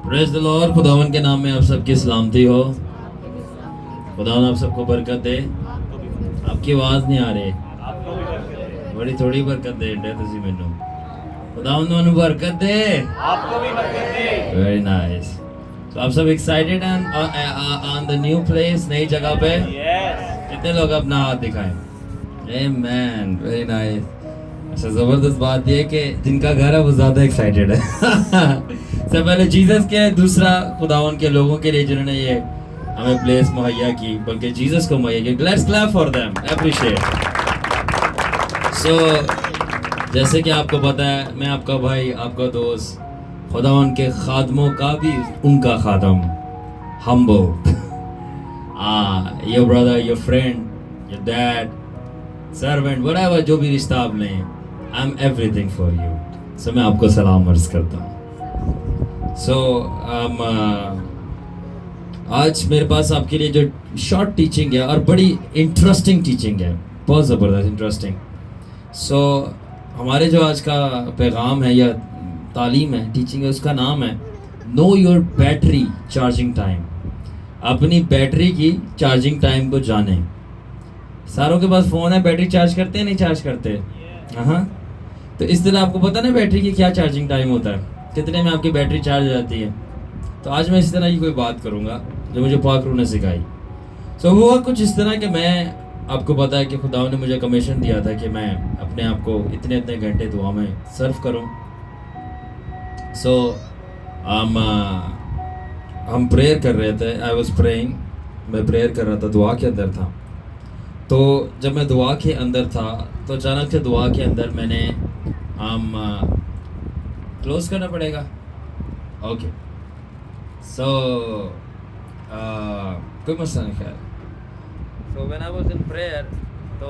Praise the Lord. खुदावन के नाम में आप सबकी सलामती हो। खुदावन आप सबको बरकत दे। आपकी आवाज़ नहीं आ रही, बड़ी थोड़ी बरकत दे तुसी मैनू। खुदावन तुहानू बरकत दे, आपको भी बरकत दे। Very nice. तो आप सब excited on the new place, नई जगह पे? यस। कितने लोग अपना हाथ दिखाएं? आमेन, वेरी नाइस। अच्छा, जबरदस्त बात यह है कि जिनका घर है वो ज्यादा एक्साइटेड है। सबसे पहले जीसस के, दूसरा खुदावन के लोगों के लिए जिन्होंने ये हमें प्लेस मुहैया की, बल्कि जीसस को मुहैया की। Let's clap for them, appreciate. So जैसे कि आपको पता है, मैं आपका भाई, आपका दोस्त, खुदावन के खादमों का भी उनका खादम, humble, your brother, your friend, your dad, servant, whatever, जो भी रिश्ता आप लें, I'm everything for you. So मैं आपको सलाम अर्ज करता हूँ। So आज मेरे पास आपके लिए जो शॉर्ट टीचिंग है और बड़ी इंटरेस्टिंग टीचिंग है, बहुत ज़बरदस्त इंटरेस्टिंग। So हमारे जो आज का पैगाम है या तालीम है, टीचिंग है, उसका नाम है know your battery charging time. अपनी बैटरी की चार्जिंग टाइम को जानें। सारों के पास फ़ोन है, बैटरी चार्ज करते हैं नहीं चार्ज करते? हाँ। तो इस तरह आपको पता ना बैटरी की क्या चार्जिंग टाइम होता है, कितने में आपकी बैटरी चार्ज हो जाती है। तो आज मैं इस तरह की कोई बात करूँगा जो मुझे पाक रूह ने सिखाई। सो हुआ कुछ इस तरह कि मैं, आपको पता है कि खुदा ने मुझे कमीशन दिया था कि मैं अपने आप को इतने इतने घंटे दुआ में सर्व करूँ। सो हम प्रेयर कर रहे थे, आई वॉज प्रेइंग, मैं प्रेयर कर रहा था, दुआ के अंदर था। तो जब मैं दुआ के अंदर था तो अचानक से दुआ के अंदर मैंने क्लोज करना पड़ेगा, ओके। सो कोई मसला नहीं, खैर। So when I was in prayer, तो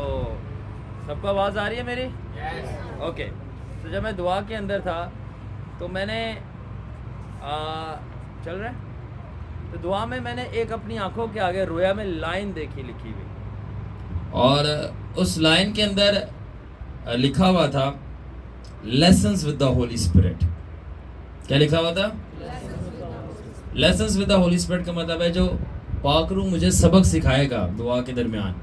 सबको आवाज़ आ रही है मेरी? यस। ओके। तो जब मैं दुआ के अंदर था तो मैंने चल रहा है, तो दुआ में मैंने एक अपनी आंखों के आगे रोया में लाइन देखी लिखी हुई, और उस लाइन के अंदर लिखा हुआ था lessons with the Holi spirit. क्या लिखा हुआ था? Lessons with the Holi spirit का मतलब है जो पाक रूह मुझे सबक सिखाएगा दुआ के दरमियान।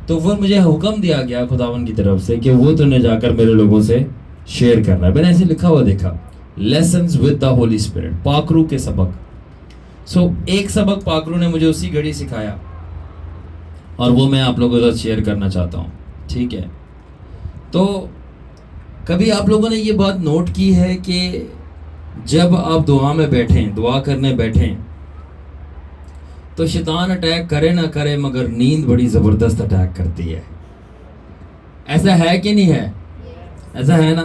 तो वो मुझे हुक्म दिया गया खुदावन की तरफ से कि वो तूने जाकर मेरे लोगों से शेयर करना है। मैंने ऐसे लिखा हुआ देखा, lessons with the Holi spirit, पाक रूह के सबक। सो एक सबक पाक रूह ने मुझे उसी घड़ी सिखाया और वो मैं आप लोगों के साथ शेयर करना चाहता हूँ, ठीक है? तो कभी आप लोगों ने ये बात नोट की है कि जब आप दुआ में बैठें, दुआ करने बैठें, तो शैतान अटैक करे ना करे मगर नींद बड़ी ज़बरदस्त अटैक करती है। ऐसा है कि नहीं है? ऐसा है ना?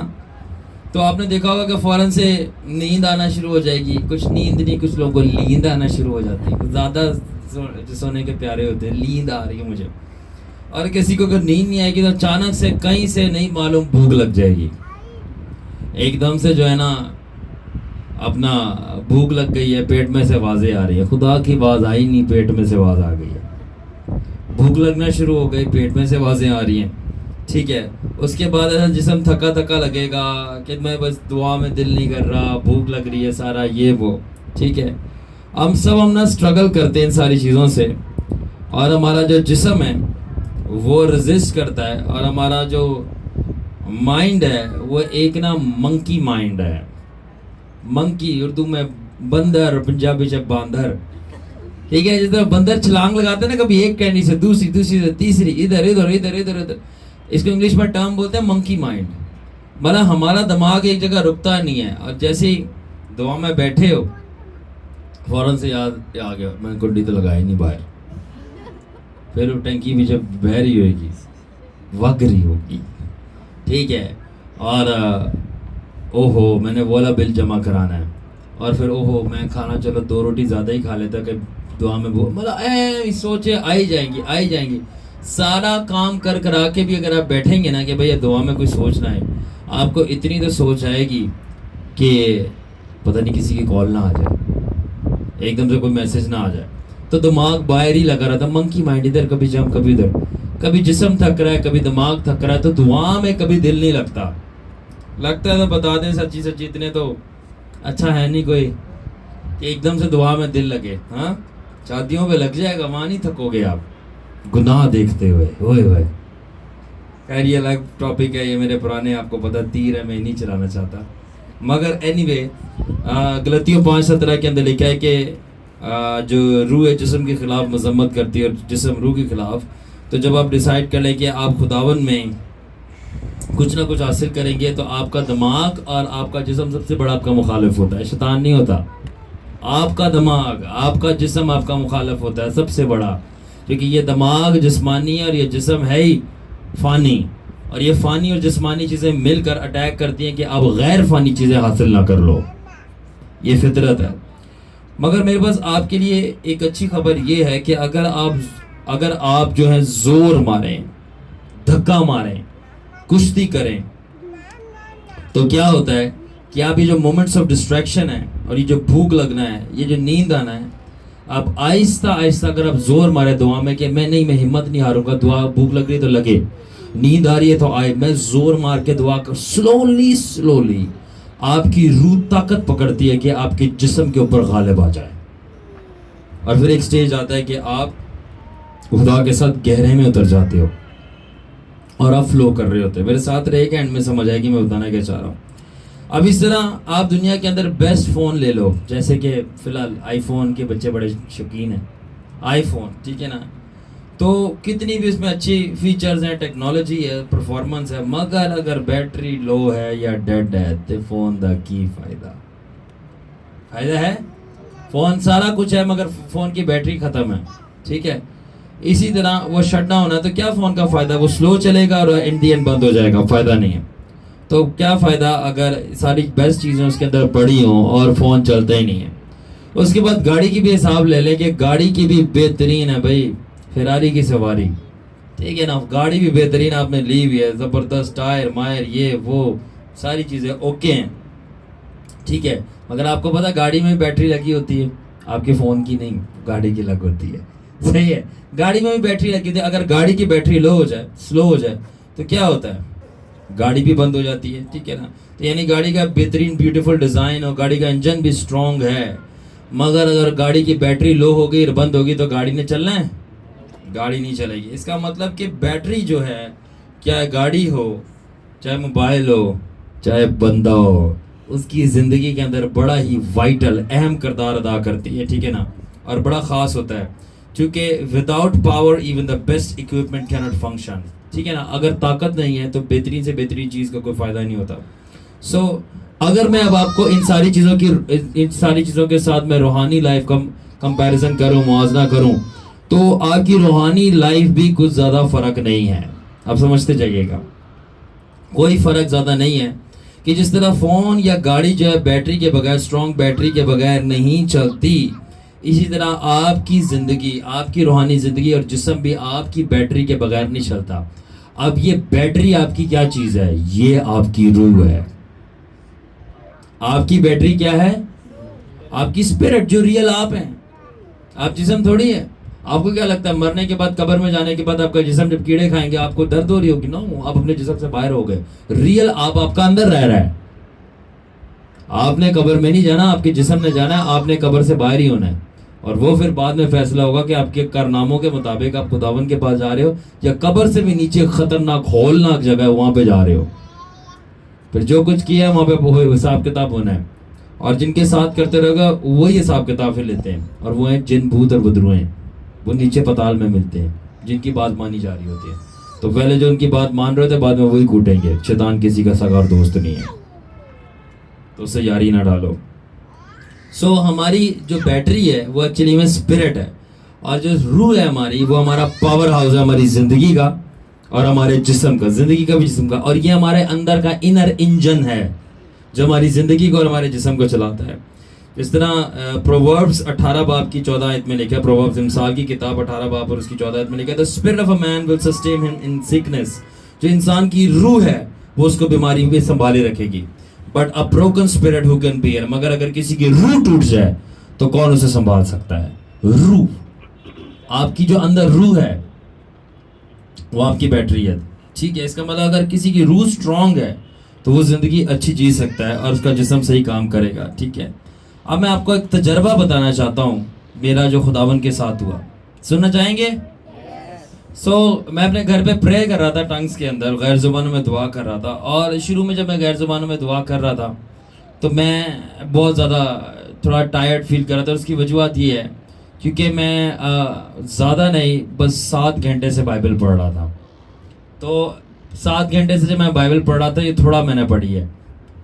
तो आपने देखा होगा कि फ़ौरन से नींद आना शुरू हो जाएगी। कुछ नींद नहीं, कुछ लोगों को नींद आना शुरू हो जाती है। ज़्यादा सोने के प्यारे होते हैं, नींद आ रही है मुझे। और किसी को अगर नींद नहीं आएगी तो अचानक से कहीं से नहीं मालूम भूख लग जाएगी, एकदम से जो है ना अपना भूख लग गई है, पेट में से आवाज़ें आ रही है। खुदा की आवाज़ आई नहीं, पेट में से आवाज़ आ गई है, भूख लगना शुरू हो गई, पेट में से आवाज़ें आ रही हैं, ठीक है? उसके बाद ऐसा जिस्म थका थका लगेगा कि मैं बस दुआ में दिल नहीं कर रहा, भूख लग रही है, सारा ये वो, ठीक है? हम ना स्ट्रगल करते हैं इन सारी चीज़ों से, और हमारा जो जिस्म है वो रेजिस्ट करता है, और हमारा जो माइंड है वो एक ना मंकी माइंड है। मंकी उर्दू में बंदर, पंजाबी से बांदर, ठीक है? जिस तरह बंदर छलांग लगाते हैं ना, कभी एक कैंडी से दूसरी, दूसरी से तीसरी, इधर इधर इधर इधर इधर, इसको इंग्लिश में टर्म बोलते हैं मंकी माइंड। मतलब हमारा दिमाग एक जगह रुकता नहीं है, और जैसे ही दुआ में बैठे हो फ़ौरन से याद आ गया मैंने कुंडी तो लगाई नहीं बाहर, फिर वो टंकी भी जब बह रही होगी, वग रही होगी, ठीक है? और ओहो मैंने वो वाला बिल जमा कराना है, और फिर ओहो मैं खाना चलो 2 रोटी ज़्यादा ही खा लेता कि दुआ में वो, मतलब सोचे आई जाएंगी। सारा काम कर करा के भी अगर आप बैठेंगे ना कि भैया दुआ में कोई सोचना है, आपको इतनी तो सोच आएगी कि पता नहीं किसी की कॉल ना आ जाए, एकदम से कोई मैसेज ना आ जाए। तो दिमाग बाहर ही लगा रहा था, मंकी माइंड, इधर कभी जम कभी उधर, कभी जिस्म थक रहा है, कभी दिमाग थक रहा है। तो दुआ में कभी दिल नहीं लगता है तो बता दें सच्ची इतने तो अच्छा है नहीं कोई, कि एकदम से दुआ में दिल लगे। हाँ, शादियों पे लग जाएगा, वहां नहीं थकोगे आप गुनाह देखते हुए। ओए ओए, खैर ये अलग टॉपिक है, ये मेरे पुराने आपको पता तीर है, मैं नहीं चलाना चाहता। मगर एनीवे, गलतियों 5:17 के अंदर लिखा है कि जो रूह है जिस्म के खिलाफ मजम्मत करती है और जिस्म रूह के खिलाफ। तो जब आप डिसाइड कर लें कि आप खुदावन में कुछ ना कुछ हासिल करेंगे, तो आपका दिमाग और आपका जिस्म सबसे बड़ा आपका मुखालिफ होता है, शैतान नहीं होता। आपका दिमाग, आपका जिस्म आपका मुखालिफ होता है सबसे बड़ा, क्योंकि ये दिमाग जिस्मानी है और ये जिस्म है ही फ़ानी, और ये फ़ानी और जिस्मानी चीज़ें मिलकर अटैक करती हैं कि आप गैर फ़ानी चीज़ें हासिल ना कर लो। ये फितरत है। मगर मेरे पास आपके लिए एक अच्छी खबर ये है कि अगर आप जो है जोर मारें, धक्का मारें, कुश्ती करें, तो क्या होता है कि आप ये जो मोमेंट्स ऑफ डिस्ट्रैक्शन है और ये जो भूख लगना है, ये जो नींद आना है, आप आहिस्ता आहिस्ता अगर आप जोर मारे दुआ में कि मैं हिम्मत नहीं हारूंगा, दुआ भूख लग रही है तो लगे, नींद आ रही है तो आए, मैं जोर मार के दुआ कर, स्लोली आपकी रूह ताकत पकड़ती है कि आपके जिस्म के ऊपर गालिब आ जाए। और फिर एक स्टेज आता है कि आप खुदा के साथ गहरे में उतर जाते हो और आप फ्लो कर रहे होते हैं। मेरे साथ रहे कि एंड में समझ आएगी मैं बताना क्या चाह रहा हूँ। अब इस तरह आप दुनिया के अंदर बेस्ट फ़ोन ले लो, जैसे कि फ़िलहाल आईफोन के बच्चे बड़े शौकीन हैं, आईफोन, ठीक है ना। तो कितनी भी इसमें अच्छी फीचर्स हैं, टेक्नोलॉजी है, परफॉर्मेंस है, मगर अगर बैटरी लो है या डेड है तो फ़ोन का की फ़ायदा है। फ़ोन सारा कुछ है मगर फ़ोन की बैटरी ख़त्म है, ठीक है। इसी तरह वो शट डाउन है तो क्या फ़ोन का फ़ायदा, वो स्लो चलेगा और इन दी एंड बंद हो जाएगा, फ़ायदा नहीं है। तो क्या फ़ायदा अगर सारी बेस्ट चीज़ें उसके अंदर पड़ी हों और फ़ोन चलता ही नहीं है। उसके बाद गाड़ी की भी हिसाब ले लें कि गाड़ी की भी बेहतरीन है भाई, फेरारी की सवारी, ठीक है ना, गाड़ी भी बेहतरीन आपने ली हुई है, ज़बरदस्त टायर मायर ये वो सारी चीज़ें ओके हैं, ठीक है। मगर आपको पता गाड़ी में बैटरी लगी होती है, आपके फ़ोन की नहीं, गाड़ी की लग होती है, सही है। गाड़ी में भी बैटरी लगी होती है, अगर गाड़ी की बैटरी लो हो जाए, स्लो हो जाए, तो क्या होता है, गाड़ी भी बंद हो जाती है, ठीक है ना। तो यानी गाड़ी का बेहतरीन ब्यूटीफुल डिज़ाइन और गाड़ी का इंजन भी स्ट्रॉन्ग है, मगर अगर गाड़ी की बैटरी लो हो गई और बंद होगी तो गाड़ी ने चलना है, गाड़ी नहीं चलेगी। इसका मतलब कि बैटरी जो है, चाहे गाड़ी हो, चाहे मोबाइल हो, चाहे बंदा हो, उसकी ज़िंदगी के अंदर बड़ा ही वाइटल अहम किरदार अदा करती है, ठीक है ना, और बड़ा ख़ास होता है, क्योंकि without power even the best equipment can not function, ठीक है ना। अगर ताकत नहीं है तो बेहतरीन से बेहतरीन चीज़ का कोई फ़ायदा नहीं होता। सो अगर मैं अब आपको इन सारी चीज़ों के साथ मैं रूहानी लाइफ का कंपैरिजन करूं, मुआवजा करूं, तो आपकी रूहानी लाइफ भी कुछ ज़्यादा फ़र्क नहीं है। आप समझते जाइएगा, कोई फ़र्क ज़्यादा नहीं है कि जिस तरह फ़ोन या गाड़ी जो है बैटरी के बगैर, स्ट्रॉन्ग बैटरी के बगैर नहीं चलती, इसी तरह आपकी ज़िंदगी, आपकी रूहानी ज़िंदगी और जिस्म भी आपकी बैटरी के बगैर नहीं चलता। अब ये बैटरी आपकी क्या चीज़ है, ये आपकी रूह है। आपकी बैटरी क्या है, आपकी स्पिरिट, जो रियल आप हैं, आप जिस्म थोड़ी है। आपको क्या लगता है मरने के बाद, कब्र में जाने के बाद आपका जिस्म जब कीड़े खाएंगे आपको दर्द हो रही होगी ना, आप अपने जिस्म से बाहर हो गए, रियल आप आपका अंदर रह रहा है। आपने कब्र में नहीं जाना, आपके जिस्म ने जाना है, आपने कब्र से बाहर ही होना है, और वो फिर बाद में फैसला होगा कि आपके कारनामों के मुताबिक आप खुदावन के पास जा रहे हो या कब्र से भी नीचे खतरनाक होलनाक जगह है वहां पे जा रहे हो। फिर जो कुछ किया है वहां पे हिसाब किताब होना है, और जिनके साथ करते रहेगा वही हिसाब किताब फिर लेते हैं, और वो हैं जिन, भूत और बदरुएं, वो नीचे पताल में मिलते हैं, जिनकी बात मानी जा रही होती है। तो पहले जो उनकी बात मान रहे थे बाद में वही कूटेंगे। शैतान किसी का सगा और दोस्त नहीं है, तो उससे यारी ना डालो। सो हमारी जो बैटरी है वो एक्चुअली में स्पिरिट है, और जो रूह है हमारी, वो हमारा पावर हाउस है हमारी ज़िंदगी का और हमारे जिस्म का, ज़िंदगी का भी जिस्म का, और ये हमारे अंदर का इनर इंजन है जो हमारी ज़िंदगी को और हमारे जिस्म को चलाता है। इस तरह प्रोवर्ब्स 18 बाब की 14 आयत में लिखा है, प्रोवर्ब्स इमसाल की किताब 18 बाब और उसकी 14 आयत में लिखा है, the spirit of a man will sustain him in sickness, जो इंसान की रूह है वो उसको बीमारी में संभाले रखेगी, but a broken spirit who can bear, मगर अगर किसी की रूह टूट जाए तो कौन उसे संभाल सकता है। रूह, आपकी जो अंदर रूह है वो आपकी बैटरी है, ठीक है। इसका मतलब अगर किसी की रूह स्ट्रांग है तो वो जिंदगी अच्छी जी सकता है और उसका जिस्म सही काम करेगा, ठीक है। अब मैं आपको एक तजर्बा बताना चाहता हूँ मेरा जो खुदावन के साथ हुआ, सुनना चाहेंगे? मैं अपने घर पे प्रे कर रहा था, टंग्स के अंदर गैर ज़ुबानों में दुआ कर रहा था। और शुरू में जब मैं गैर ज़ुबानों में दुआ कर रहा था तो मैं बहुत ज़्यादा थोड़ा टायर्ड फील कर रहा था। उसकी वजूहत ये है क्योंकि मैं ज़्यादा नहीं, बस 7 घंटे से बाइबल पढ़ रहा था। तो 7 घंटे से जब मैं बाइबल पढ़ रहा था, ये थोड़ा मैंने पढ़ी है,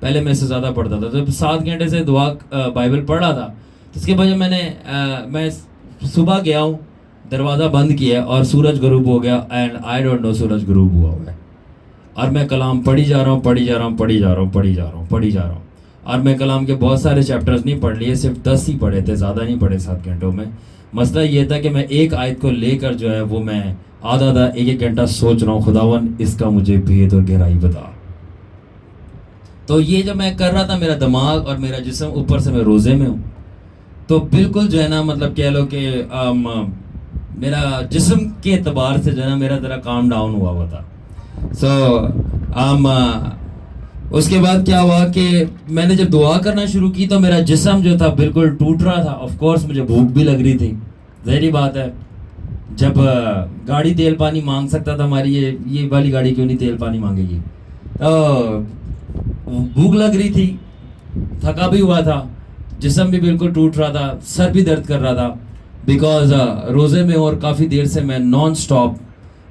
पहले मैं इससे ज़्यादा पढ़ता था। जब 7 घंटे से दुआ बाइबल पढ़ रहा था तो उसके बाद मैं सुबह गया हूँ, दरवाज़ा बंद किया और सूरज गरूब हो गया। एंड आई डोंट नो सूरज गरूब हुआ है और मैं कलाम पढ़ी जा रहा हूँ। और मैं कलाम के बहुत सारे चैप्टर्स नहीं पढ़ लिए, सिर्फ 10 ही पढ़े थे, ज़्यादा नहीं पढ़े 7 घंटों में। मसला ये था कि मैं एक आयत को लेकर जो है वो मैं आधा एक घंटा सोच रहा हूँ, खुदावन इसका मुझे भेद और गहराई बता। तो ये जब मैं कर रहा था, मेरा दिमाग और मेरा जिस्म, ऊपर से मैं रोज़े में हूँ, तो बिल्कुल जो है ना, मतलब कह लो कि मेरा जिस्म के एतबार से जो है ना मेरा ज़रा काम डाउन हुआ था। उसके बाद क्या हुआ कि मैंने जब दुआ करना शुरू की तो मेरा जिस्म जो था बिल्कुल टूट रहा था। ऑफ कोर्स मुझे भूख भी लग रही थी, ज़ाहिर बात है, जब गाड़ी तेल पानी मांग सकता था, हमारी ये वाली गाड़ी क्यों नहीं तेल पानी मांगेगी। तो भूख लग रही थी, थका भी हुआ था, जिस्म भी बिल्कुल टूट रहा था, सर भी दर्द कर रहा था, बिकॉज रोज़े में और काफ़ी देर से मैं नॉन स्टॉप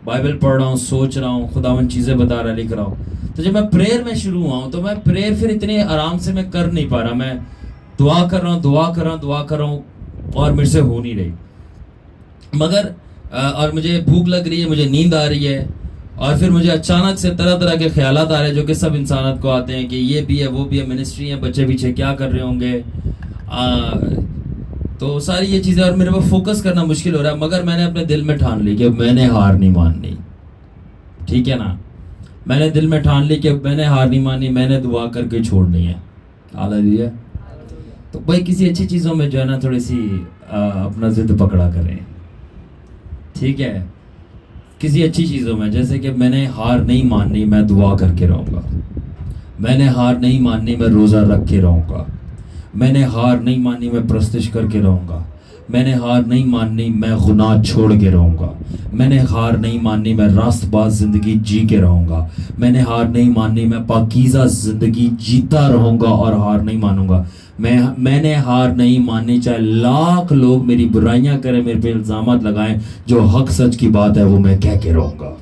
बाइबल पढ़ रहा हूँ, सोच रहा हूँ, खुदावन चीज़ें बता रहा, लिख रहा हूँ। तो जब मैं प्रेयर में शुरू हुआ हूँ तो मैं प्रेयर फिर इतने आराम से मैं कर नहीं पा रहा। मैं दुआ कर रहा हूँ और मेरे से हो नहीं रही। मगर और मुझे भूख लग रही है, मुझे नींद आ रही है, और फिर मुझे अचानक से तरह तरह के ख्यालात आ रहे हैं जो कि सब इंसानत को आते हैं कि ये भी है, वो भी है, मिनिस्ट्री है, बच्चे पीछे क्या कर रहे होंगे, तो सारी ये चीज़ें, और मेरे को फोकस करना मुश्किल हो रहा है। मगर मैंने अपने दिल में ठान ली कि मैंने हार नहीं माननी, ठीक है ना। मैंने दिल में ठान ली कि मैंने हार नहीं माननी, मैंने दुआ करके छोड़नी है। हालेलुया। तो भाई किसी अच्छी चीज़ों में जो है ना थोड़ी सी अपना जिद पकड़ा करें, ठीक है। किसी अच्छी चीज़ों में, जैसे कि मैंने हार नहीं माननी, मैं दुआ करके रहूँगा। मैंने हार नहीं माननी, मैं रोज़ा रख के रहूँगा। मैंने हार नहीं माननी, मैं प्रस्तिश करके रहूँगा। मैंने हार नहीं माननी, मैं गुनाह छोड़ के रहूँगा। मैंने हार नहीं माननी, मैं रास्तबाज ज़िंदगी जी के रहूँगा। मैंने हार नहीं माननी, मैं पाकीज़ा ज़िंदगी जीता रहूँगा और हार नहीं मानूँगा। मैंने हार नहीं माननी, चाहे लाख लोग मेरी बुराइयां करें, मेरे पे इल्ज़ामात लगाएं, जो हक सच की बात है वो मैं कह के रहूँगा।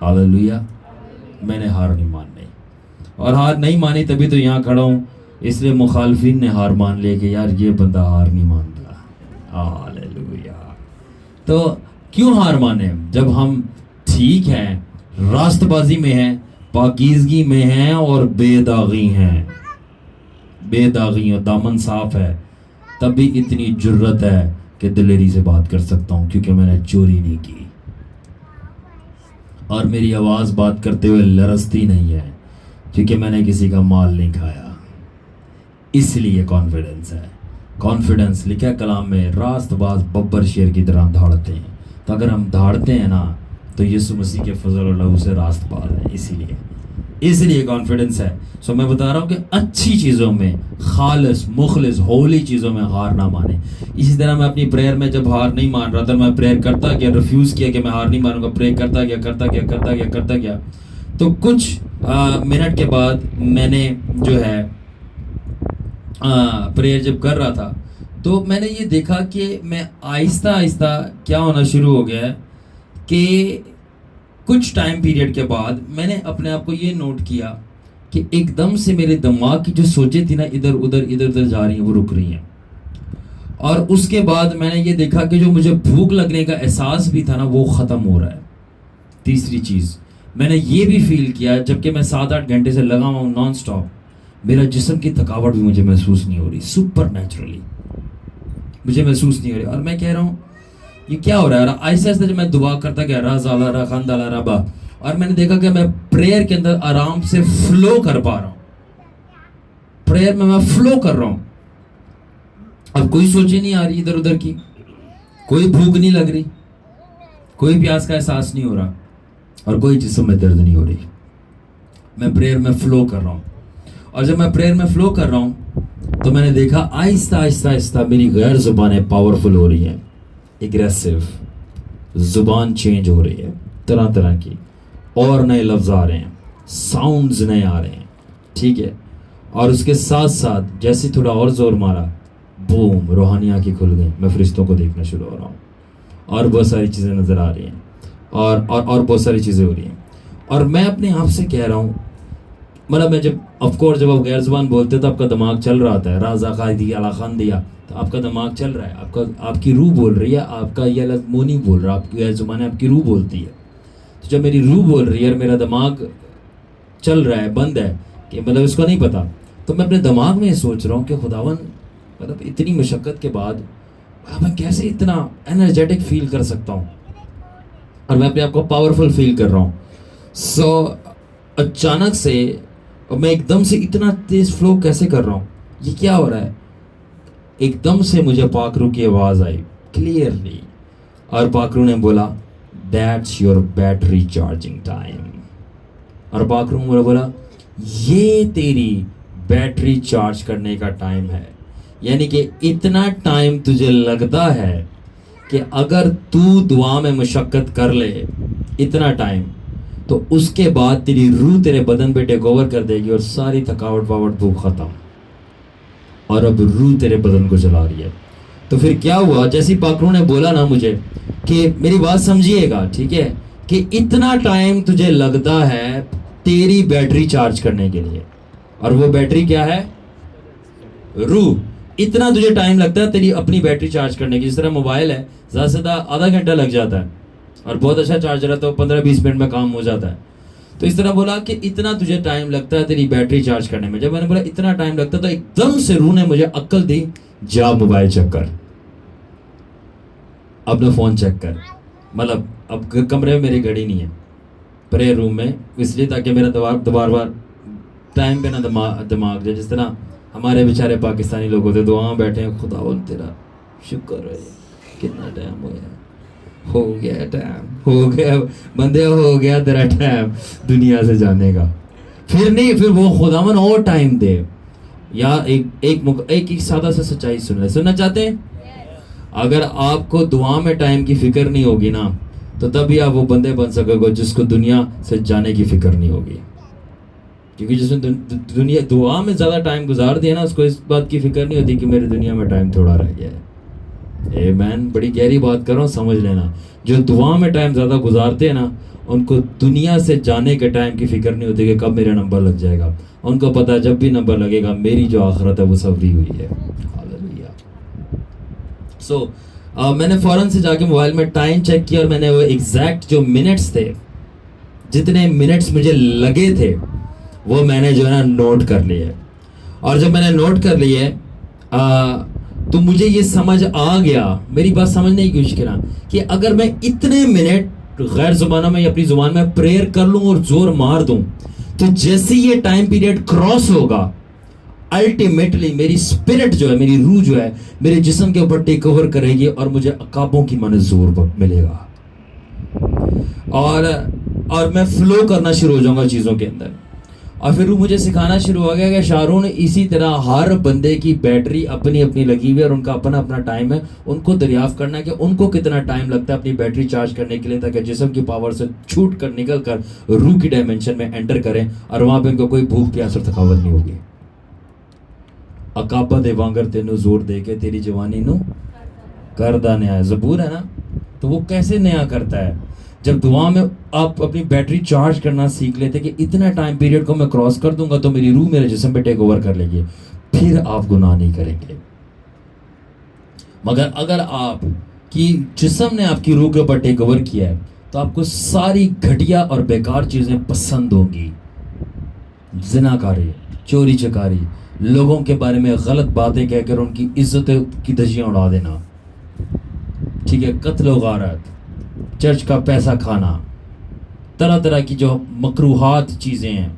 हालेलुया। मैंने हार नहीं माननी, और हार नहीं मानी तभी तो यहाँ खड़ा हूँ। इसलिए मुखालफिन ने हार मान लिया कि यार ये बंदा हार नहीं मानता। हालेलुया। तो क्यों हार माने जब हम ठीक हैं, रास्तबाजी में हैं, पाकीज़गी में हैं और बेदागी हैं। बेदागी और दामन साफ है, तब भी इतनी जुर्रत है कि दिलेरी से बात कर सकता हूँ, क्योंकि मैंने चोरी नहीं की और मेरी आवाज़ बात करते हुए लरसती नहीं है, क्योंकि मैंने किसी का माल नहीं खाया। इसलिए कॉन्फिडेंस है। कॉन्फिडेंस लिखा कलाम में, रास्तबाज बब्बर शेर की तरह दौड़ते हैं। तो अगर हम दौड़ते हैं ना तो यीशु मसीह के फजल और लहू से रास्तबाज है, इसलिए कॉन्फिडेंस है। सो मैं बता रहा हूँ कि अच्छी चीज़ों में, खालिस मुखलिस होली चीज़ों में हार ना माने। इसी तरह मैं अपनी प्रेयर में जब हार नहीं मान रहा था, मैं प्रेयर करता गया, रिफ्यूज़ किया कि मैं हार नहीं मानूंगा, प्रेयर करता गया। तो कुछ मिनट के बाद मैंने जो है प्रेयर जब कर रहा था तो मैंने ये देखा कि मैं आहिस्ता आहिस्ता क्या होना शुरू हो गया है कि कुछ टाइम पीरियड के बाद मैंने अपने आप को ये नोट किया कि एकदम से मेरे दिमाग की जो सोचें थी ना इधर उधर जा रही हैं, वो रुक रही हैं। और उसके बाद मैंने ये देखा कि जो मुझे भूख लगने का एहसास भी था ना, वो ख़त्म हो रहा है। तीसरी चीज़ मैंने ये भी फील किया, जबकि मैं 7-8 घंटे से लगा हुआ हूँ नॉन स्टॉप, मेरा जिस्म की थकावट भी मुझे महसूस नहीं हो रही, सुपर नेचुरली मुझे महसूस नहीं हो रही। और मैं कह रहा हूँ ये क्या हो रहा है। ऐसे ऐसे जब मैं दुआ करता गया, राज़ाला रखंदाला रबा, और मैंने देखा कि मैं प्रेयर के अंदर आराम से फ्लो कर पा रहा हूँ। प्रेयर में मैं फ्लो कर रहा हूँ। अब कोई सोचे नहीं आ रही इधर उधर की, कोई भूख नहीं लग रही, कोई प्यास का एहसास नहीं हो रहा, और कोई जिस्म में दर्द नहीं हो रही। मैं प्रेयर में फ्लो कर रहा हूँ। और जब मैं प्रेयर में फ्लो कर रहा हूँ तो मैंने देखा आहिस्ता आहिस्ता आहिस्ता मेरी गैर जुबानें पावरफुल हो रही हैं, एग्रेसिव जुबान चेंज हो रही है तरह तरह की, और नए लफ्ज आ रहे हैं, साउंड्स नए आ रहे हैं, ठीक है। और उसके साथ साथ जैसे थोड़ा और जोर मारा, बूम, रूहानी आंखें खुल गई, मैं फरिश्तों को देखना शुरू हो रहा हूँ, और बहुत सारी चीज़ें नज़र आ रही हैं, और बहुत सारी चीज़ें हो रही हैं। और मैं अपने आप से कह रहा हूँ, मतलब मैं जब ऑफकोर्स जब आप गैर ज़ुबान बोलते तो आपका दिमाग चल रहा होता है, राजा खादी अला खान दिया, तो आपका दिमाग चल रहा है, आपकी रूह बोल रही है, आपका ये लफ्ज़ मुँह नहीं बोल रहा, आपकी गैर ज़ुबान आपकी रूह बोलती है। तो जब मेरी रूह बोल रही है और मेरा दिमाग चल रहा है, बंद है, कि मतलब इसको नहीं पता, तो मैं अपने दिमाग में ये सोच रहा हूँ कि खुदावन, मतलब इतनी मशक्क़त के बाद मैं कैसे इतना एनर्जेटिक फील कर सकता हूँ, और मैं अपने आप को पावरफुल फील कर रहा हूँ। सो अचानक से मैं एकदम से इतना तेज फ्लो कैसे कर रहा हूँ, ये क्या हो रहा है? एकदम से मुझे पाकरू की आवाज़ आई क्लियरली, और पाकरू ने बोला that's your battery charging time. और पाकरू ने बोला ये तेरी बैटरी चार्ज करने का टाइम है। यानी कि इतना टाइम तुझे लगता है कि अगर तू दुआ में मशक्क़त कर ले इतना टाइम, तो उसके बाद तेरी रूह तेरे बदन पे टेक ओवर कर देगी और सारी थकावट वावट भूख खत्म, और अब रूह तेरे बदन को चला रही है। तो फिर क्या हुआ, जैसी पाकरू ने बोला ना मुझे कि मेरी बात समझिएगा, ठीक है, कि इतना टाइम तुझे लगता है तेरी बैटरी चार्ज करने के लिए, और वो बैटरी क्या है? रूह। इतना तुझे टाइम लगता है तेरी अपनी बैटरी चार्ज करने की। जिस तरह मोबाइल है, ज़्यादा से ज़्यादा आधा घंटा लग जाता है, और बहुत अच्छा चार्जर है तो 15-20 मिनट में काम हो जाता है। तो इस तरह बोला कि इतना तुझे टाइम लगता है तेरी बैटरी चार्ज करने में। जब मैंने बोला इतना टाइम लगता है, तो एकदम से रूह ने मुझे अक्ल दी, जा मोबाइल चेक कर, अपना फ़ोन चेक कर। मतलब अब कमरे में मेरी घड़ी नहीं है, प्रेयर रूम में, इसलिए ताकि मेरा दोबार टाइम पे ना दिमाग जिस तरह हमारे बेचारे पाकिस्तानी लोग होते, दुआ बैठे हैं, खुदा तेरा शुक्र है, कितना टाइम हो गया टाइम, हो गया बंदे, हो गया तेरा टाइम दुनिया से जाने का। फिर नहीं, फिर वो खुदावन और टाइम दे। या एक सादा सा सच्चाई सुनना चाहते हैं? अगर आपको दुआ में टाइम की फिक्र नहीं होगी ना, तो तभी आप वो बंदे बन सकोगे जिसको दुनिया से जाने की फिक्र नहीं होगी। क्योंकि जिसने दुनिया दुआ में ज़्यादा टाइम गुजार दिया ना, उसको इस बात की फिक्र नहीं होती कि मेरी दुनिया में टाइम थोड़ा रह गया है। मैन बड़ी गहरी बात कर रहा हूँ, समझ लेना। जो दुआ में टाइम ज़्यादा गुजारते हैं ना, उनको दुनिया से जाने के टाइम की फिक्र नहीं होती कि कब मेरा नंबर लग जाएगा। उनको पता है जब भी नंबर लगेगा मेरी जो आखिरत है वो सवरी हुई है। हालेलुया। सो मैंने फ़ौरन से जाके मोबाइल में टाइम चेक किया, और मैंने वो एग्जैक्ट जो मिनट्स थे, जितने मिनट्स मुझे लगे थे, वो मैंने जो है ना नोट कर लिए। और जब मैंने नोट कर लिए तो मुझे ये समझ आ गया, मेरी बात समझने की कोशिश करा, कि अगर मैं इतने मिनट गैर ज़ुबानों में अपनी ज़ुबान में प्रेयर कर लूँ और जोर मार दूँ, तो जैसे ये टाइम पीरियड क्रॉस होगा, अल्टीमेटली मेरी स्पिरिट जो है, मेरी रूह जो है, मेरे जिस्म के ऊपर टेक ओवर करेगी और मुझे अकाबों की माने जोर मिलेगा, और मैं फ्लो करना शुरू हो जाऊंगा चीज़ों के अंदर। और फिर वो मुझे सिखाना शुरू हो गया कि शारून, इसी तरह हर बंदे की बैटरी अपनी अपनी लगी हुई है और उनका अपना अपना टाइम है। उनको दरियाफ्त करना है कि उनको कितना टाइम लगता है अपनी बैटरी चार्ज करने के लिए, ताकि जिस्म की पावर से छूट कर निकल कर रूह की डायमेंशन में एंटर करें, और वहाँ पे उनको कोई भूख प्यास और थकावट नहीं होगी। अकाबा दे वांगर तेनू जोर दे के तेरी जवानी नू करदा नया, ज़बूर है ना। तो वो कैसे नया करता है? जब दुआ में आप अपनी बैटरी चार्ज करना सीख लेते कि इतना टाइम पीरियड को मैं क्रॉस कर दूंगा तो मेरी रूह मेरे जिस्म पे टेक ओवर कर लेगी, फिर आप गुनाह नहीं करेंगे। मगर अगर आप की जिस्म ने आपकी रूह के ऊपर टेक ओवर किया है, तो आपको सारी घटिया और बेकार चीज़ें पसंद होंगी। जिनाकारी, चोरी चकारी, लोगों के बारे में गलत बातें कहकर उनकी इज्जत की धज्जियाँ उड़ा देना, ठीक है, कत्ल व गारत, चर्च का पैसा खाना, तरह तरह की जो मकरूहात चीज़ें हैं,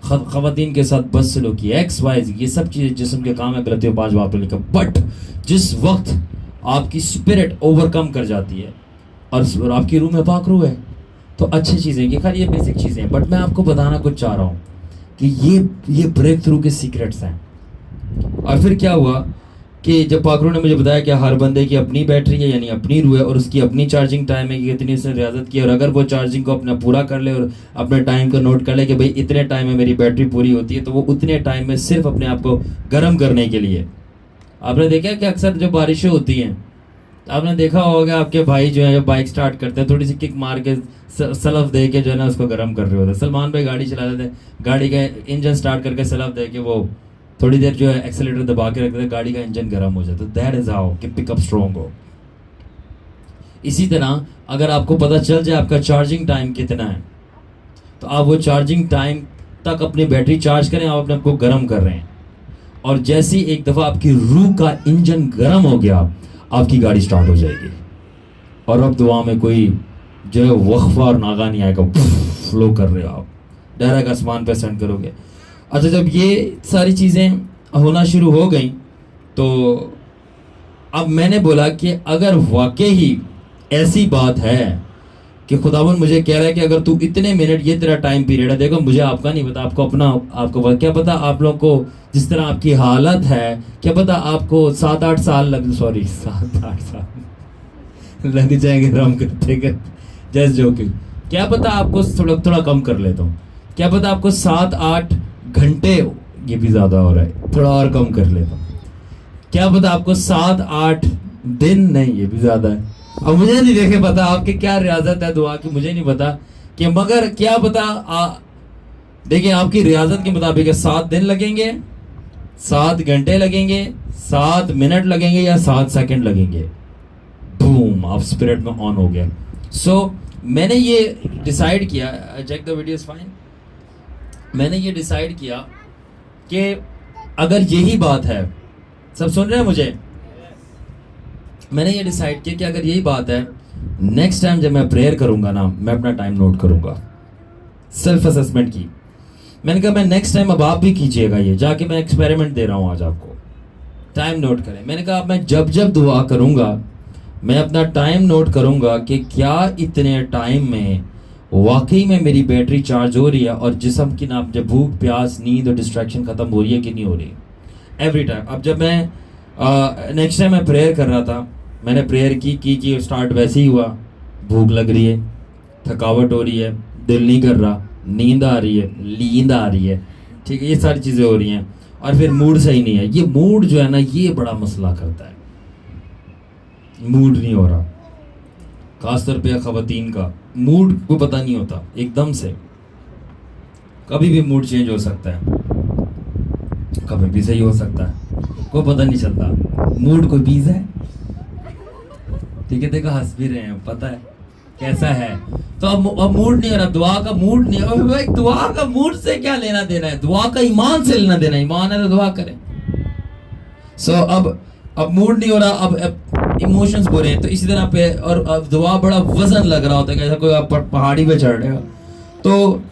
ख़वातीन के साथ बदसलूकी, XYZ, ये सब चीज़ें जिस्म के काम है, गलतियों 5 बार लिखा। बट जिस वक्त आपकी स्पिरिट ओवरकम कर जाती है और आपकी रूह में पाक रूह है, तो अच्छी चीज़ें, ये खाली ये बेसिक चीज़ें हैं। बट मैं आपको बताना कुछ चाह रहा हूँ कि ये ब्रेक थ्रू के सीक्रेट्स हैं। और फिर क्या हुआ कि जब पाकरू ने मुझे बताया कि हर बंदे की अपनी बैटरी है, यानी अपनी रूह है, और उसकी अपनी चार्जिंग टाइम है कि कितनी उसने रियाजत की, और अगर वो चार्जिंग को अपना पूरा कर ले और अपने टाइम को नोट कर ले कि भाई इतने टाइम में मेरी बैटरी पूरी होती है, तो वो उतने टाइम में सिर्फ अपने आप को गर्म करने के लिए। आपने देखा कि अक्सर जो बारिशें होती हैं, आपने देखा होगा आपके भाई जो है जब बाइक स्टार्ट करते हैं थोड़ी सी किक मार के सलफ दे के जो है ना उसको गर्म कर रहे होते हैं। सलमान भाई गाड़ी चला रहे थे, गाड़ी का इंजन स्टार्ट करके सलफ दे के वो थोड़ी देर जो है एक्सेलेटर दबा के रखते थे, गाड़ी का इंजन गर्म हो जाता है। दैट इज हाउ कि पिकअप स्ट्रॉन्ग हो। इसी तरह अगर आपको पता चल जाए आपका चार्जिंग टाइम कितना है, तो आप वो चार्जिंग टाइम तक अपनी बैटरी चार्ज करें, आप अपने आप को गर्म कर रहे हैं। और जैसे ही एक दफ़ा आपकी रूह का इंजन गर्म हो गया, आपकी गाड़ी स्टार्ट हो जाएगी। और अब दुआ में कोई जो है वक्फा और नागा नहीं आएगा, फ्लो कर रहे हो आप, डायरेक्ट आसमान पे सेंड करोगे। अच्छा, जब ये सारी चीज़ें होना शुरू हो गई, तो अब मैंने बोला कि अगर वाकई ही ऐसी बात है कि खुदावन मुझे कह रहा है कि अगर तू इतने मिनट, ये तेरा टाइम पीरियड है, देखो मुझे आपका नहीं पता, आपको अपना, आपको क्या पता आप लोग को जिस तरह आपकी हालत है, क्या पता आपको 7-8 साल 7-8 साल लग जाएंगे राम करते करते, जैसे जोकिंग। क्या पता आपको थोड़ा कम कर लेता हूँ, क्या पता आपको 7-8 घंटे, ये भी ज़्यादा हो रहा है, थोड़ा और कम कर लेता हूँ, क्या पता आपको 7-8 दिन, नहीं ये भी ज़्यादा है। अब मुझे नहीं देखे पता आपकी क्या रियाजत है दुआ की, मुझे नहीं पता कि, मगर क्या पता देखिए आपकी रियाजत के मुताबिक 7 दिन लगेंगे, 7 घंटे लगेंगे, 7 मिनट लगेंगे, या 7 सेकंड लगेंगे। बूम, आप स्पिरिट में ऑन हो गए। सो मैंने ये डिसाइड किया, check the video is fine, मैंने ये डिसाइड किया कि अगर यही बात है, सब सुन रहे हैं मुझे, मैंने ये डिसाइड किया कि अगर यही बात है, नेक्स्ट टाइम जब मैं प्रेयर करूंगा ना, मैं अपना टाइम नोट करूंगा। सेल्फ असेसमेंट की मैंने कहा मैं नेक्स्ट टाइम, अब आप भी कीजिएगा, ये जाके मैं एक्सपेरिमेंट दे रहा हूँ आज आपको, टाइम नोट करें। मैंने कहा मैं जब जब दुआ करूंगा मैं अपना टाइम नोट करूंगा कि क्या इतने टाइम में वाकई में मेरी बैटरी चार्ज हो रही है, और जिस्म की ना जब भूख प्यास नींद और डिस्ट्रैक्शन ख़त्म हो रही है कि नहीं हो रही, एवरी टाइम। अब जब मैं नेक्स्ट टाइम मैं प्रेयर कर रहा था, मैंने प्रेयर की स्टार्ट वैसे ही हुआ, भूख लग रही है, थकावट हो रही है, दिल नहीं कर रहा, नींद आ रही है, नींद आ रही है, ठीक है, ये सारी चीज़ें हो रही हैं, और फिर मूड सही नहीं है। ये मूड जो है ना, ये बड़ा मसला करता है, मूड नहीं हो रहा, खासतौर पे ख़वातीन का मूड को पता नहीं होता, एकदम से कभी भी मूड चेंज हो सकता है, कभी भी सही हो सकता है, कोई पता नहीं चलता। मूड कोई बीज है, ठीक है, देखो हंस भी रहे हैं, पता है कैसा है। तो अब मूड नहीं हो रहा, दुआ का मूड नहीं हो भाई, दुआ का मूड से क्या लेना देना है, दुआ का ईमान से लेना देना, ईमान है तो दुआ करें। सो अब मूड नहीं हो रहा, अब इमोशंस बुरे हैं, तो इसी तरह पे, और अब दुआ बड़ा वजन लग रहा होता है, जैसा कोई आप पहाड़ी पे चढ़ रहे हो। तो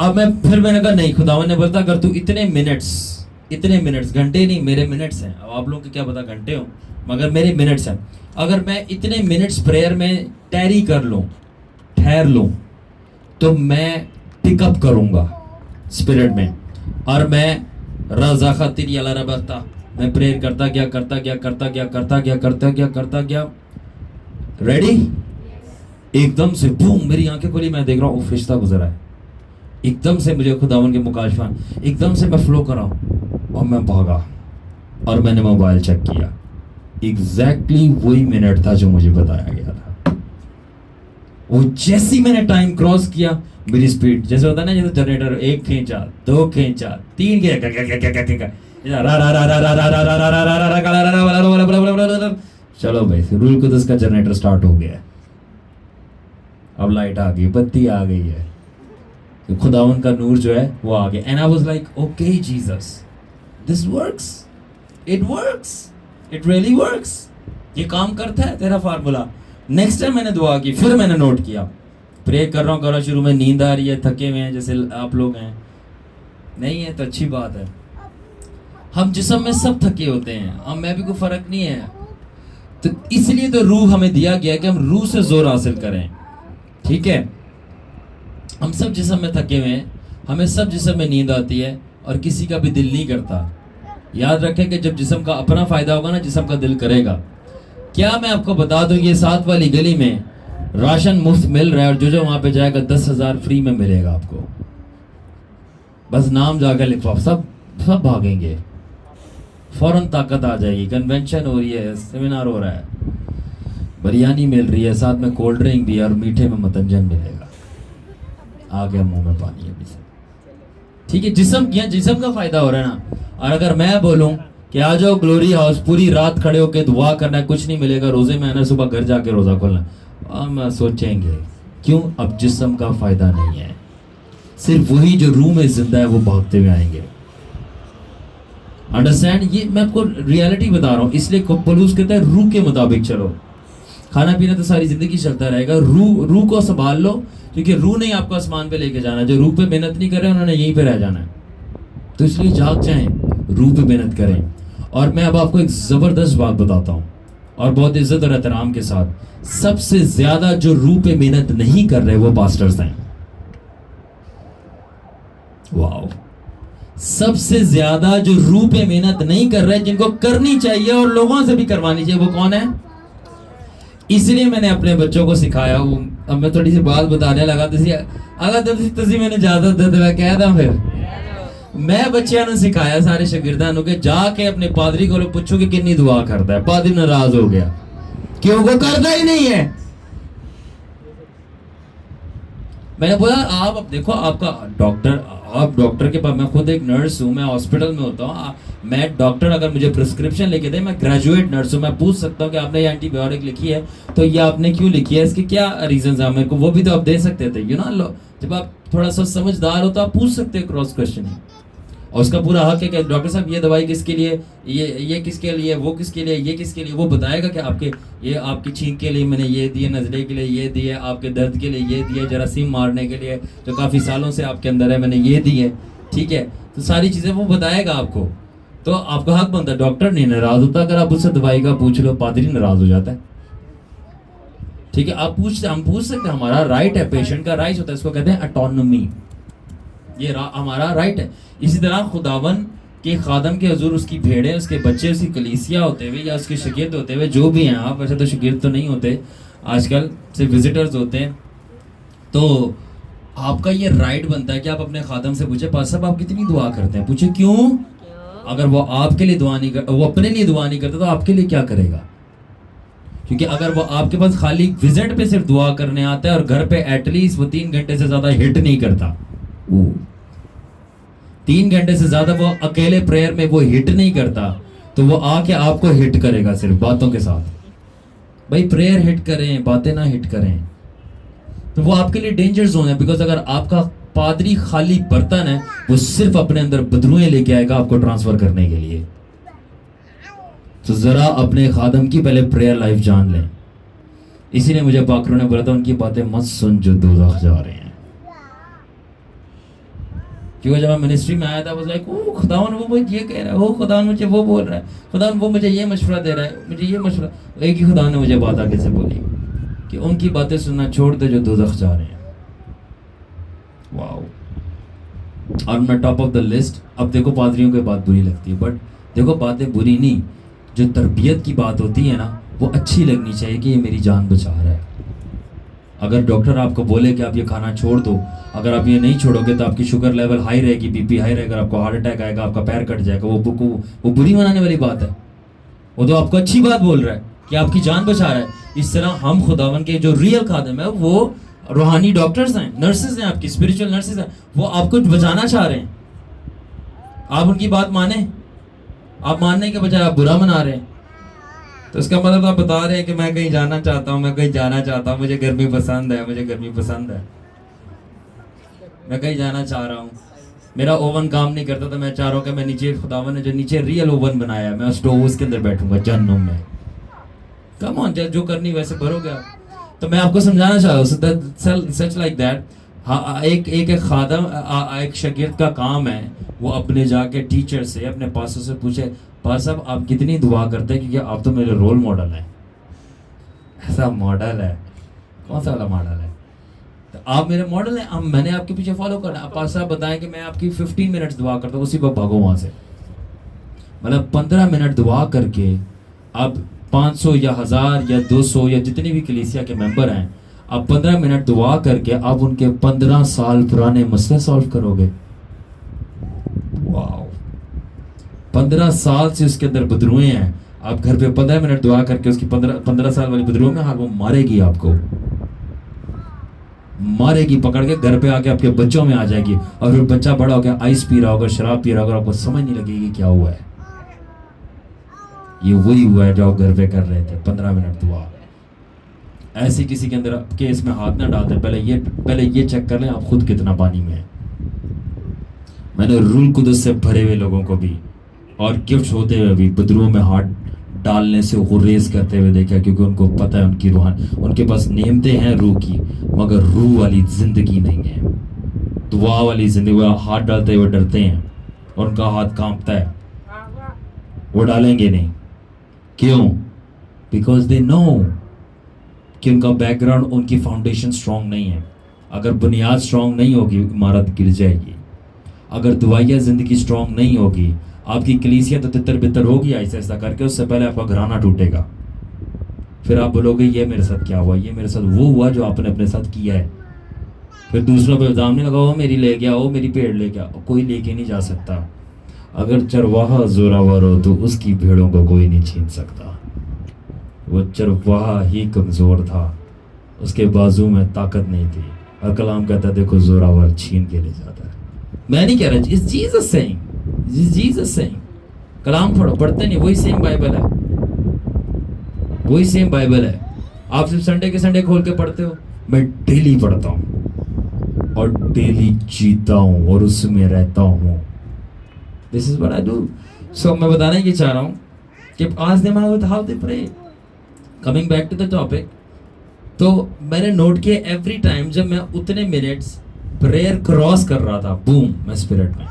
अब मैंने कहा नहीं, खुदावन ने बोलता अगर तू इतने मिनट्स, घंटे नहीं, मेरे मिनट्स हैं, अब आप लोग के क्या पता घंटे हो, मगर मेरे मिनट्स हैं, अगर मैं इतने मिनट्स प्रेयर में टैरी कर लूँ, ठहर लूँ, तो मैं पिकअप करूँगा स्पिरिट में, और मैं रज़ा खातिर अला रबता, मैं प्रेयर करता गया, रेडी, एकदम से बूम, मेरी आंखें खुली, मैं देख रहा हूँ फरिश्ता गुजरा है, एकदम से मुझे खुदावन के मुकाशफा, एकदम से मैं फ्लो करा और मैं भागा, और मैंने मोबाइल चेक किया, एग्जैक्टली वही मिनट था जो मुझे बताया गया था। वो जैसी मैंने टाइम क्रॉस किया, मेरी स्पीड जैसे होता है ना, जैसे जनरेटर 1 खींचा, 2 खींचा, 3 खींचा, चलो भाई रूल कुदस का जनरेटर स्टार्ट हो गया है, अब लाइट आ गई, बत्ती आ गई है, तो खुदावन का नूर जो है वो आ गया। And I was like okay Jesus, this works, it works, it really works, ये काम करता है तेरा फार्मूला। नेक्स्ट टाइम मैंने दुआ की, फिर मैंने नोट किया, प्रे कर रहा हूँ, शुरू में नींद आ रही है, थके हुए हैं जैसे आप लोग हैं, नहीं है तो अच्छी बात है, हम जिस्म में सब थके होते हैं, हम में भी कोई फर्क नहीं है, तो इसलिए तो रूह हमें दिया गया कि हम रूह से जोर हासिल करें, ठीक है। हम सब जिस्म में थके हुए हैं, हमें सब जिस्म में नींद आती है, और किसी का भी दिल नहीं करता याद रखें कि जब जिस्म का अपना फायदा होगा ना, जिस्म का दिल करेगा। क्या मैं आपको बता दूं, ये 7 वाली गली में राशन मुफ्त मिल रहा है, और जो वहां पे जाएगा 10,000 फ्री में मिलेगा आपको। बस नाम जाकर लिखवाओ, सब सब भागेंगे, फौरन ताकत आ जाएगी। कन्वेंशन हो रही है, सेमिनार हो रहा है, बिरयानी मिल रही है, साथ में कोल्ड ड्रिंक भी है, और मीठे में मतंजन मिलेगा। आ गया मुंह में पानी अभी से। ठीक है, जिस्म का फायदा हो रहा है ना। और अगर मैं बोलूं कि आ जाओ ग्लोरी हाउस, पूरी रात खड़े होकर दुआ करना है, कुछ नहीं मिलेगा, रोजे में आना, सुबह घर जाके रोजा खोलना, हम सोचेंगे क्यों? अब जिस्म का फायदा नहीं है, सिर्फ वही जो रूह में जिंदा है वो भागते हुए आएंगे। अंडरस्टैंड? ये मैं आपको रियलिटी बता रहा हूं, इसलिए पलूस कहता है रूह के मुताबिक चलो। खाना पीना तो सारी जिंदगी चलता रहेगा, रूह को संभाल लो, क्योंकि रूह ने आपको आसमान पे लेके जाना है। जो रूह पे मेहनत नहीं कर रहे उन्होंने यहीं पे रह जाना है। तो इसलिए जाग जाएं, रूह पे मेहनत करें। और मैं अब आपको एक जबरदस्त बात बताता हूं, और बहुत इज्जत और एहतराम के साथ, सबसे ज्यादा जो रूह पे मेहनत नहीं कर रहे वो पास्टर्स हैं। वाओ, सबसे ज्यादा जो रूह पे मेहनत नहीं कर रहे, जिनको करनी चाहिए और लोगों से भी करवानी चाहिए, वो कौन है? इसलिए मैंने अपने बच्चों को सिखाया। अब मैं थोड़ी सी बात बताने लगा, अगर मैंने इजाजत दे तो मैं कह दा, फिर मैं बच्चों ने सिखाया सारे शागिर्दां के, जाके अपने पादरी को पूछो कि कितनी दुआ करता है। पादरी नाराज हो गया, क्यों? वो करता ही नहीं है। मैंने बोला आप अब देखो, आपका डॉक्टर, आप डॉक्टर के पास, मैं खुद एक नर्स हूँ, मैं हॉस्पिटल में होता हूँ, मैं डॉक्टर अगर मुझे प्रिस्क्रिप्शन लेके दे, मैं ग्रेजुएट नर्स हूँ, मैं पूछ सकता हूँ कि आपने ये एंटीबायोटिक लिखी है तो ये आपने क्यों लिखी है, इसके क्या रीजंस है, मेरे को वो भी तो आप दे सकते थे। जब आप थोड़ा सा समझदार हो तो आप पूछ सकते हो क्रॉस क्वेश्चनिंग, और उसका पूरा हक है कि डॉक्टर साहब ये दवाई किसके लिए, ये किसके लिए, वो किसके लिए, ये किसके लिए, वो बताएगा कि ये आपकी छींक के लिए मैंने ये दिए, नजले के लिए ये दिए, आपके दर्द के लिए ये दिए, जरासीम मारने के लिए जो काफ़ी सालों से आपके अंदर है मैंने ये दिए। ठीक है, तो सारी चीज़ें वो बताएगा आपको, तो आपका हक बनता है। डॉक्टर नहीं नाराज होता, अगर आप उससे दवाई का पूछ लो, पादरी नाराज हो जाता है। ठीक है, हम पूछ सकते हैं, हमारा राइट है, पेशेंट का राइट होता है, इसको कहते हैं ऑटोनॉमी, ये हमारा राइट है। इसी तरह खुदावन के खादम के हजूर उसकी भेड़ें, उसके बच्चे, उसकी कलीसिया होते हुए या उसके शागिर्द होते हुए, जो भी हैं आप, वैसे तो शागिर्द तो नहीं होते आजकल, सिर्फ विजिटर्स होते हैं, तो आपका ये राइट बनता है कि आप अपने खादम से पूछे, पास साहब आप कितनी दुआ करते हैं? पूछे क्यों? अगर वो आपके लिए दुआ नहीं कर, वो अपने लिए दुआ नहीं करता तो आपके लिए क्या करेगा? क्योंकि अगर वो आपके पास खाली विजिट पे सिर्फ दुआ करने आता है और घर पे एटलीस्ट वो 3 घंटे से ज्यादा हिट नहीं करता, 3 घंटे से ज्यादा वो अकेले प्रेयर में वो हिट नहीं करता, तो वो आके आपको हिट करेगा सिर्फ बातों के साथ। भाई प्रेयर हिट करें, बातें ना हिट करें, तो वो आपके लिए डेंजर जोन है। बिकॉज अगर आपका पादरी खाली बर्तन है, वो सिर्फ अपने अंदर बदरुएं लेके आएगा आपको ट्रांसफर करने के लिए। तो जरा अपने खादम की पहले प्रेयर लाइफ जान लें। इसीलिए मुझे पाकरों ने बोला था, उनकी बातें मत सुन जो दोज़ख जा रहे हैं। क्योंकि जब मैं मिनिस्ट्री में आया था, वो लाइक, ओ खुदावन वो मुझे ये कह रहा है, ओ खुदावन मुझे वो बोल रहा है, खुदावन वो मुझे ये मशवरा दे रहा है, मुझे ये मशवरा। एक ही खुदा ने मुझे बात आगे से बोली कि उनकी बातें सुनना छोड़ दे जो दोज़ख जा रहे हैं। वाओ। और मैं टॉप ऑफ द लिस्ट। अब देखो पादरियों की बात बुरी लगती है, बट देखो बातें बुरी नहीं, जो तरबियत की बात होती है ना, वो अच्छी लगनी चाहिए कि ये मेरी जान बचा रहा है। अगर डॉक्टर आपको बोले कि आप ये खाना छोड़ दो, अगर आप ये नहीं छोड़ोगे तो आपकी शुगर लेवल हाई रहेगी, बीपी हाई रहेगा, आपको हार्ट अटैक आएगा, आपका पैर कट जाएगा, वो बुरी मनाने वाली बात है। वो तो आपको अच्छी बात बोल रहा है कि आपकी जान बचा रहा है। इस तरह हम खुदावन के जो रियल खादिम है, वो रूहानी डॉक्टर्स हैं, नर्सेज हैं, आपकी स्पिरिचुअल नर्सेज हैं, वो आपको बचाना चाह रहे हैं। आप उनकी बात माने, आप मानने के बजाय आप बुरा मना रहे हैं। तो इसका मतलब आप बता रहे हैं कि मैं कहीं जाना चाहता हूँ, मैं कहीं जाना चाहता हूँ, मुझे गर्मी पसंद है, मुझे गर्मी पसंद है, मैं कहीं जाना चाह रहा हूँ, मेरा ओवन काम नहीं करता, तो मैं चाह रहा हूँ कि मैं नीचे, खुदावन ने जो नीचे रियल ओवन बनाया है, मैं उस स्टोव उसके अंदर बैठूंगा जन्नत में। कम ऑन, जो करनी वैसे भरोगे आप। तो मैं आपको समझाना चाह रहा हूँ, सच लाइक दैट। हाँ, एक खादम, एक शागिर्द का काम है वो अपने जाके टीचर से, अपने पासों से पूछे, पास साहब आप कितनी दुआ करते हैं, क्योंकि आप तो मेरे रोल मॉडल हैं। ऐसा मॉडल है? कौन सा वाला मॉडल है? तो आप मेरे मॉडल हैं, अब मैंने आपके पीछे फॉलो करना। आप पास साहब बताएं कि मैं आपकी 15 मिनट्स दुआ करता हूँ, उसी पर भागो वहाँ से। मतलब 15 मिनट दुआ करके अब 500 या 1000 या 200 या जितने भी कलीसिया के मेंबर हैं, अब 15 मिनट दुआ करके आप उनके 15 साल पुराने मसले सॉल्व करोगे। वाओ, 15 साल से उसके अंदर बदरुएं हैं, आप घर पे 15 मिनट दुआ करके उसकी 15 साल वाली बदरुओं में हाल, वो मारेगी, आपको मारेगी पकड़ के, घर पे आके आपके बच्चों में आ जाएगी, और फिर बच्चा बड़ा हो गया आइस पी रहा होगा, शराब पी रहा होगा, आपको समझ नहीं लगेगी क्या हुआ है। ये वही हुआ है जो आप घर पे कर रहे थे, 15 मिनट दुआ। ऐसे किसी के अंदर केस में हाथ ना डालते, पहले ये चेक कर लें आप खुद कितना पानी में है। मैंने रूल कुदस से भरे हुए लोगों को भी और गिफ्ट होते हुए भी बदरुओं में हाथ डालने से गुरेज करते हुए देखा, क्योंकि उनको पता है उनकी रूहान, उनके पास नेमते हैं रूह की, मगर रूह वाली जिंदगी नहीं है, दुआ वाली जिंदगी। वो हाथ डालते हुए डरते हैं और उनका हाथ कांपता है, वो डालेंगे नहीं। क्यों? बिकॉज दे नो कि उनका बैकग्राउंड, उनकी फाउंडेशन स्ट्रांग नहीं है। अगर बुनियाद स्ट्रांग नहीं होगी, इमारत गिर जाएगी। अगर दुआया जिंदगी स्ट्रांग नहीं होगी, आपकी कलीसिया तो तितर बितर होगी ऐसा ऐसा करके, उससे पहले आपका घराना टूटेगा। फिर आप बोलोगे ये मेरे साथ क्या हुआ, ये मेरे साथ वो हुआ जो आपने अपने साथ किया है। फिर दूसरों पे इल्जाम नहीं लगा, वो मेरी ले गया, वो मेरी भेड़ ले गया। कोई लेके नहीं जा सकता। अगर चरवाहा जोरावर हो तो उसकी भेड़ों को कोई नहीं छीन सकता। वो चरवाहा ही कमज़ोर था, उसके बाजू में ताकत नहीं थी, और कलाम कहता है देखो जोरावर छीन के ले जाता है। मैं नहीं कह रहा, इस जीसस सेइंग, जीसस सेइंग। कलाम पढ़ते नहीं, वही सेम बाइबल है, वही सेम बाइबल है। आप सिर्फ संडे के संडे खोल के पढ़ते हो, मैं डेली पढ़ता हूँ और डेली जीता हूँ और उसमें रहता हूँ। This is what I do. So मैं बताना ये चाह रहा हूँ कि आज they mouth how they pray. Coming back to the topic, तो मैंने नोट किया एवरी टाइम जब मैं उतने मिनट्स प्रेयर क्रॉस कर रहा था, बूम मैं स्पिरिट में,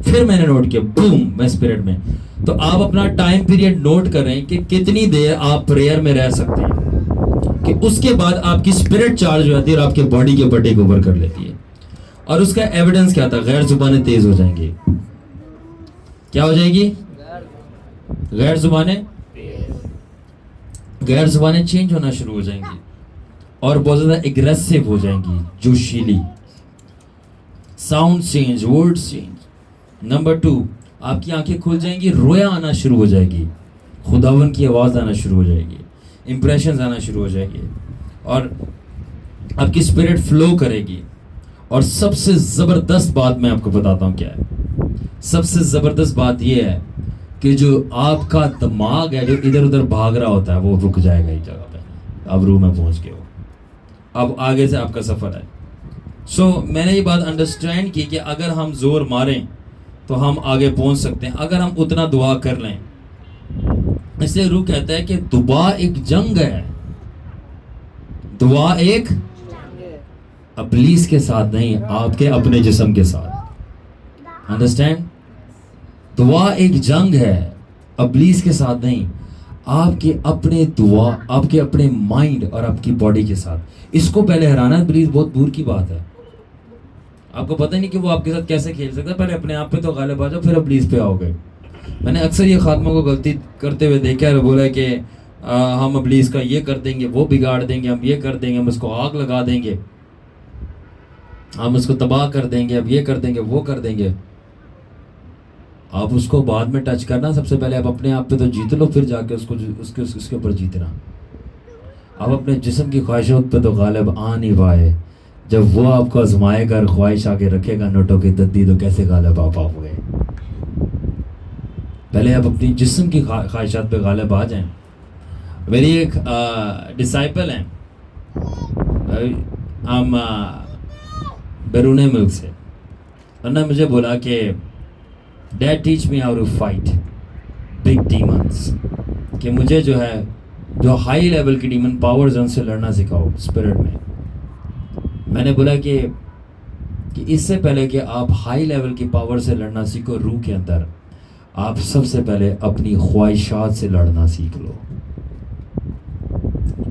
फिर मैंने नोट किया बूम मैं स्पिरिट में। तो आप अपना टाइम पीरियड नोट करें कि कितनी देर आप प्रेयर में रह सकते हैं, कि उसके बाद आपकी स्पिरिट चार्ज हो जाती है और आपके बॉडी के बटे को ओवर कर लेती है। और उसका एविडेंस क्या था? गैर जुबानें तेज हो जाएंगी। क्या हो जाएगी? गैर जुबानें चेंज होना शुरू हो जाएंगी और बहुत ज्यादा एग्रेसिव हो जाएंगी, जोशीली, sound change, word change. Number 2, आपकी आंखें खुल जाएंगी, रोया आना शुरू हो जाएगी, खुदावन की आवाज आना शुरू हो जाएगी, इंप्रेशंस आना शुरू हो जाएंगे, और आपकी स्पिरिट फ्लो करेगी। और सबसे जबरदस्त बात मैं आपको बताता हूं क्या है। सबसे जबरदस्त बात यह है कि जो आपका दिमाग है जो इधर उधर भाग रहा होता है, वो रुक जाएगा एक जगह पे। अब रूह में पहुंच गए हो, अब आगे से आपका सफर है। सो मैंने ये बात अंडरस्टैंड की कि अगर हम जोर मारें तो हम आगे पहुंच सकते हैं, अगर हम उतना दुआ कर लें। इसलिए रूह कहता है कि दुआ एक जंग है, दुआ एक अबलीस के साथ नहीं, आपके अपने जिस्म के साथ। अंडरस्टैंड? दुआ एक जंग है, अबलीस के साथ नहीं, आपके अपने दुआ, आपके अपने माइंड और आपकी बॉडी के साथ। इसको पहले हराना इब्लीस बहुत दूर की बात है। आपको पता नहीं कि वो आपके साथ कैसे खेल सकता है। पहले अपने आप पे तो गालिब आ जाओ, फिर इब्लीस पे आओगे। मैंने अक्सर ये खात्मों को गलती करते हुए देखा है, बोला है कि हम इब्लीस का ये कर देंगे, वो बिगाड़ देंगे, हम ये कर देंगे, हम उसको आग लगा देंगे, हम उसको तबाह कर देंगे, अब ये कर देंगे, वो कर देंगे। आप उसको बाद में टच करना, सबसे पहले आप अपने आप पे तो जीत लो, फिर जाके उसके ऊपर जीतना। आप अपने जिस्म की ख्वाहिशों पे तो गालिब आ नहीं पाए, जब वो आपको आजमाएगा और ख्वाहिश आके रखेगा नोटों की दद्दी, तो कैसे गालिब आप आओगे? पहले आप अपनी जिस्म की ख्वाहिशात पे गालिब आ जाएं। मेरी एक डिसाइपल हैं, हम बैरून मुल्क से, उन्होंने मुझे बोला कि dad teach me how to fight big demons, कि मुझे जो है जो हाई लेवल की डीमन पावर्स हैं उनसे लड़ना सिखाओ स्पिरिट में। मैंने बोला कि इससे पहले कि आप हाई लेवल की पावर से लड़ना सीखो रूह के अंदर, आप सबसे पहले अपनी ख्वाहिशात से लड़ना सीख लो।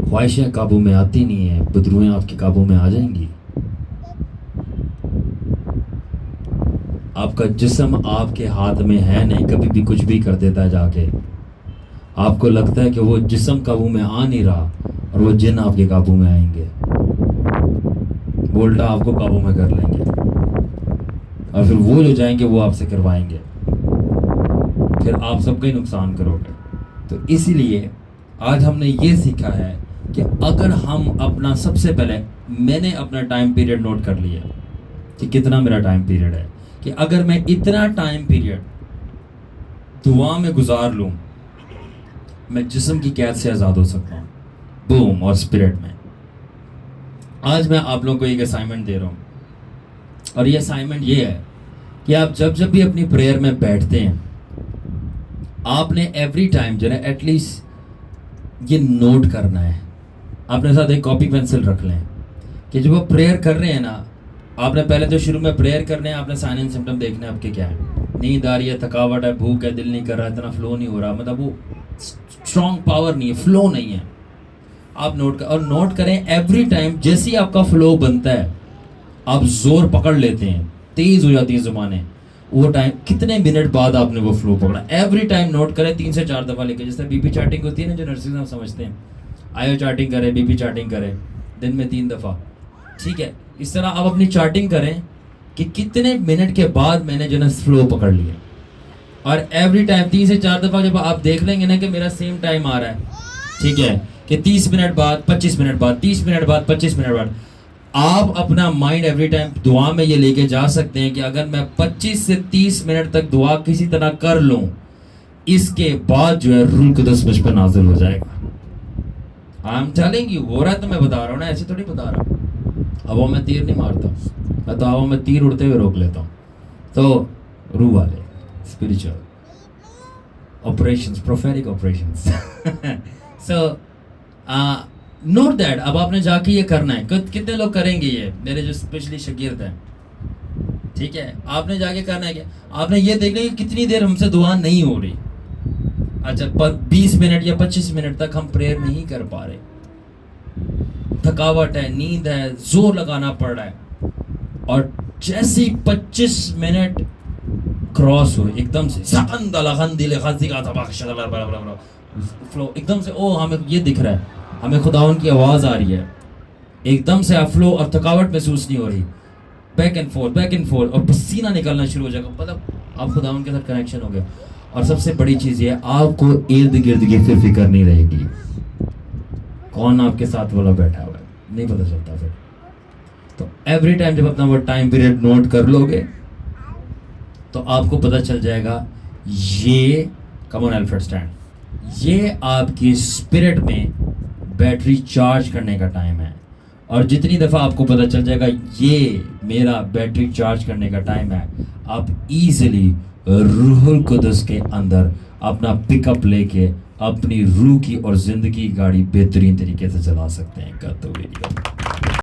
ख्वाहिशें काबू में आती नहीं है, बदरुएं आपके काबू में आ जाएंगी। आपका जिस्म आपके हाथ में है नहीं, कभी भी कुछ भी कर देता है जाके। आपको लगता है कि वो जिस्म काबू में आ नहीं रहा और वो जिन आपके काबू में आएंगे, वो उल्टा आपको काबू में कर लेंगे और फिर वो जो जाएंगे वो आपसे करवाएंगे, फिर आप सबका ही नुकसान करोगे। तो इसीलिए आज हमने ये सीखा है कि अगर हम अपना, सबसे पहले मैंने अपना टाइम पीरियड नोट कर लिया कि कितना मेरा टाइम पीरियड है, कि अगर मैं इतना टाइम पीरियड दुआ में गुजार लूँ, मैं जिस्म की कैद से आज़ाद हो सकता हूँ, बूम, और स्पिरिट में। आज मैं आप लोगों को एक असाइनमेंट दे रहा हूँ और ये असाइनमेंट ये है कि आप जब भी अपनी प्रेयर में बैठते हैं, आपने एवरी टाइम जो है एटलीस्ट ये नोट करना है। आपने साथ एक कॉपी पेंसिल रख लें कि जब आप प्रेयर कर रहे हैं ना, आपने पहले तो शुरू में प्रेयर करने हैं, आपने साइन एंड सिम्टम देखने हैं आपके क्या है, नींद आ रही है, थकावट है, भूख है, दिल नहीं कर रहा, इतना फ्लो नहीं हो रहा, मतलब वो स्ट्रॉन्ग पावर नहीं है, फ्लो नहीं है। आप नोट करें एवरी टाइम जैसे ही आपका फ्लो बनता है, आप जोर पकड़ लेते हैं, तेज हो जाती है जुबानें, वो टाइम कितने मिनट बाद आपने वो फ्लो पकड़ा, एवरी टाइम नोट करें 3 से 4 दफ़ा लेके। जैसे बीपी चार्टिंग होती है ना, जो नर्सिंग हम समझते हैं, आयो चार्टिंग करें, बीपी चार्टिंग करें दिन में 3 दफ़ा, ठीक है। इस तरह आप अपनी चार्टिंग करें कि कितने मिनट के बाद मैंने जो ना फ्लो पकड़ लिया, और एवरी टाइम 3 से 4 दफ़ा जब आप देख लेंगे ना कि मेरा सेम टाइम आ रहा है, ठीक है, कि 30 मिनट बाद, 25 मिनट बाद, 30 मिनट बाद, 25 मिनट बाद, आप अपना माइंड एवरी टाइम दुआ में ये लेके जा सकते हैं कि अगर मैं 25 से 30 मिनट तक दुआ किसी तरह कर लूं, इसके बाद जो है रूह कुदस मुझ पर नाजिल हो जाएगा। आई एम टेलिंग यू, हो रहा है तो मैं बता रहा हूँ ना, ऐसे थोड़ी बता रहा हूँ। हवा में तीर नहीं मारता मैं, तो हवा में तीर उड़ते हुए रोक लेता हूँ। तो रूह वाले spiritual operations, prophetic operations. So note that. अब आपने जाके ये करना है। कितने लोग करेंगे ये, मेरे जो स्पेशली शागिर्द हैं, ठीक है, आपने जाके करना है। क्या आपने ये देखना है कि कितनी देर हमसे दुआ नहीं हो रही। अच्छा, पर 20 मिनट या 25 मिनट तक हम प्रेयर नहीं कर पा रहे, थकावट है, नींद है, जोर लगाना पड़ रहा है, और जैसे ही 25 मिनट क्रॉस हुए एकदम से फ्लो, एकदम से ओ हमें ये दिख रहा है, हमें खुदावन की आवाज़ आ रही है, एकदम से आप फ्लो और थकावट महसूस नहीं हो रही, बैक एंड फोर्थ और पसीना निकलना शुरू हो जाएगा, मतलब आप खुदावन के साथ कनेक्शन हो गया। और सबसे बड़ी चीज़ ये, आपको इर्द गिर्द की फिर फिक्र नहीं रहेगी, कौन आपके साथ वाला बैठा हुआ है नहीं पता चलता फिर। तो एवरी टाइम जब अपना वो टाइम पीरियड नोट कर लोगे तो आपको पता चल जाएगा, ये कम ऑन अल्फ्रेड स्टैंड, ये आपकी स्पिरिट में बैटरी चार्ज करने का टाइम है। और जितनी दफ़ा आपको पता चल जाएगा ये मेरा बैटरी चार्ज करने का टाइम है, आप इजीली रूहुल कुदस के अंदर अपना पिकअप लेके अपनी रूह की और ज़िंदगी की गाड़ी बेहतरीन तरीके से चला सकते हैं।